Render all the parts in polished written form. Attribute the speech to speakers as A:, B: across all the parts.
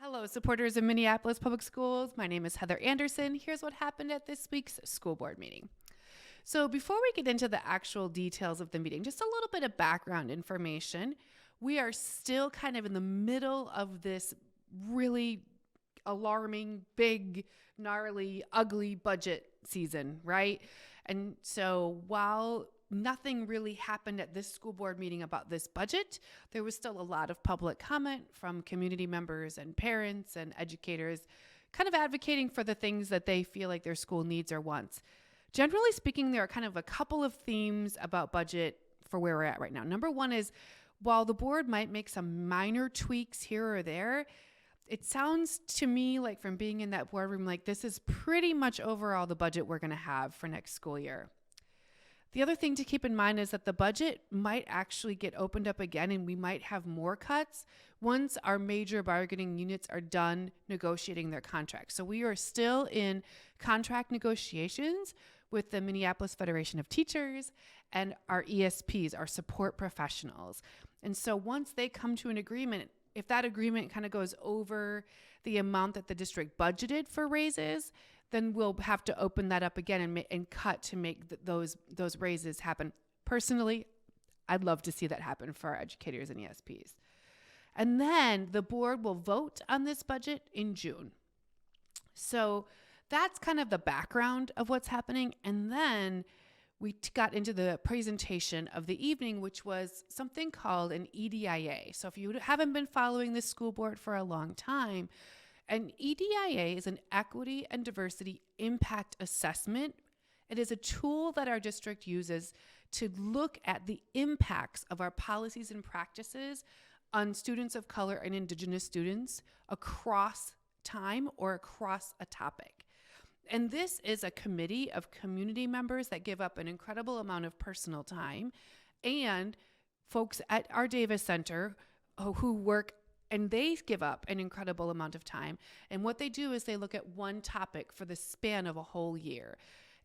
A: Hello, supporters of Minneapolis Public Schools. My name is Heather Anderson. Here's what happened at this week's school board meeting. So before we get into the actual details of the meeting, just a little bit of background information. We are still kind of in the middle of this really alarming, big, gnarly, ugly budget season, right? And so while nothing really happened at this school board meeting about this budget, there was still a lot of public comment from community members and parents and educators kind of advocating for the things that they feel like their school needs or wants. Generally speaking, there are kind of a couple of themes about budget for where we're at right now. Number one is, while the board might make some minor tweaks here or there, it sounds to me like, from being in that boardroom, like this is pretty much overall the budget we're going to have for next school year. The other thing to keep in mind is that the budget might actually get opened up again, and we might have more cuts once our major bargaining units are done negotiating their contracts. So we are still in contract negotiations with the Minneapolis Federation of Teachers and our ESPs, our support professionals. And so once they come to an agreement, if that agreement kind of goes over the amount that the district budgeted for raises, then we'll have to open that up again and cut to make those raises happen. Personally, I'd love to see that happen for our educators and ESPs. And then the board will vote on this budget in June. So that's kind of the background of what's happening. And then we got into the presentation of the evening, which was something called an EDIA. So if you haven't been following this school board for a long time, an EDIA is an Equity and Diversity Impact Assessment. It is a tool that our district uses to look at the impacts of our policies and practices on students of color and Indigenous students across time or across a topic. And this is a committee of community members that give up an incredible amount of personal time, and folks at our Davis Center who work, and they give up an incredible amount of time. And what they do is they look at one topic for the span of a whole year.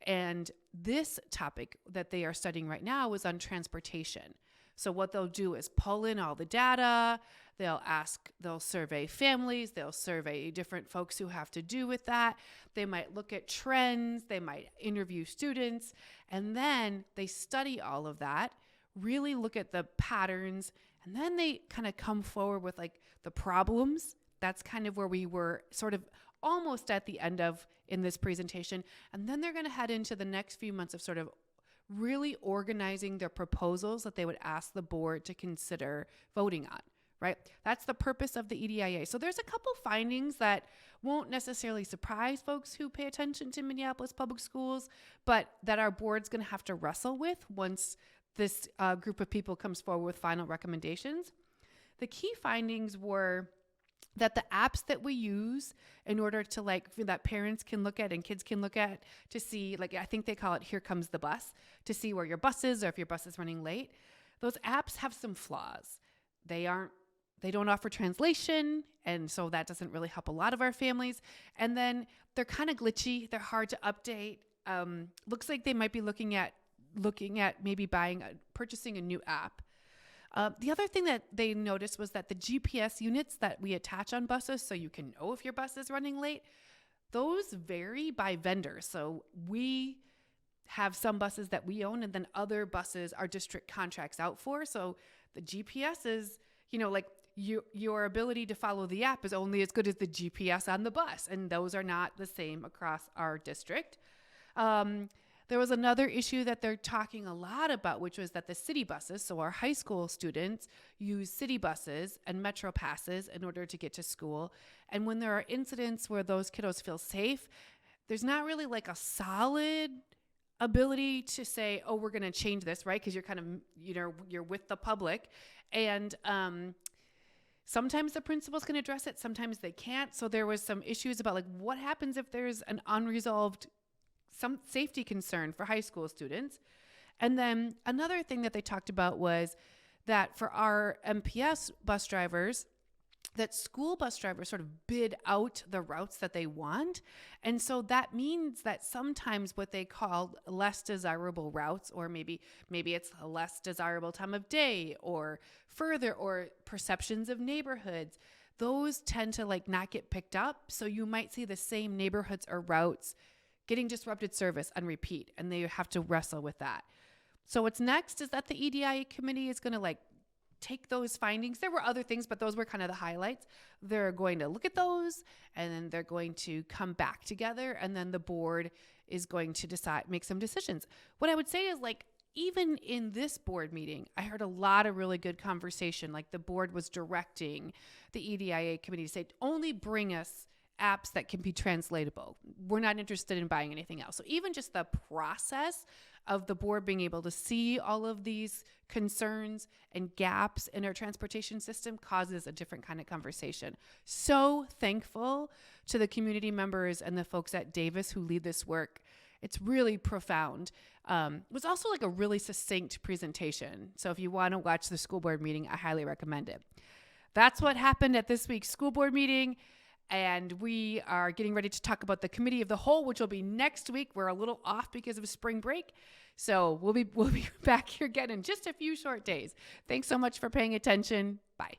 A: And this topic that they are studying right now is on transportation. So what they'll do is pull in all the data, they'll survey families, they'll survey different folks who have to do with that. They might look at trends, they might interview students, and then they study all of that, really look at the patterns, and then they kind of come forward with like the problems. That's kind of where we were sort of almost at the end of in this presentation. And then they're going to head into the next few months of sort of really organizing their proposals that they would ask the board to consider voting on, right? That's the purpose of the EDIA. So there's a couple findings that won't necessarily surprise folks who pay attention to Minneapolis Public Schools, but that our board's going to have to wrestle with once this group of people comes forward with final recommendations. The key findings were that the apps that we use in order to that parents can look at and kids can look at to see, I think they call it Here Comes the Bus, to see where your bus is or if your bus is running late. Those apps have some flaws. They don't offer translation, and so that doesn't really help a lot of our families. And then they're kind of glitchy. They're hard to update. Looks like they might be looking at maybe purchasing a new app. The other thing that they noticed was that the GPS units that we attach on buses, so you can know if your bus is running late, those vary by vendor. So we have some buses that we own, and then other buses our district contracts out for. So the GPS is, your ability to follow the app is only as good as the GPS on the bus, and those are not the same across our district. There was another issue that they're talking a lot about, which was that the city buses, so our high school students use city buses and Metro passes in order to get to school. And when there are incidents where those kiddos feel safe, there's not really like a solid ability to say, oh, we're going to change this, right? Because you're kind of, you're with the public. And sometimes the principals can address it, sometimes they can't. So there was some issues about what happens if there's an unresolved some safety concern for high school students. And then another thing that they talked about was that for our MPS bus drivers, that school bus drivers sort of bid out the routes that they want. And so that means that sometimes what they call less desirable routes, or maybe it's a less desirable time of day or further, or perceptions of neighborhoods, those tend to like not get picked up. So you might see the same neighborhoods or routes getting disrupted service on repeat, and they have to wrestle with that. So what's next is that the EDIA committee is going to like take those findings. There were other things, but those were kind of the highlights. They're going to look at those, and then they're going to come back together, and then the board is going to decide, make some decisions. What I would say is like, even in this board meeting, I heard a lot of really good conversation. Like the board was directing the EDIA committee to say, only bring us apps that can be translatable. We're not interested in buying anything else. So even just the process of the board being able to see all of these concerns and gaps in our transportation system causes a different kind of conversation. So thankful to the community members and the folks at Davis who lead this work. It's really profound. It was also like a really succinct presentation. So if you want to watch the school board meeting, I highly recommend it. That's what happened at this week's school board meeting. And we are getting ready to talk about the committee of the whole, which will be next week. We're a little off because of spring break. So we'll be back here again in just a few short days. Thanks so much for paying attention. Bye.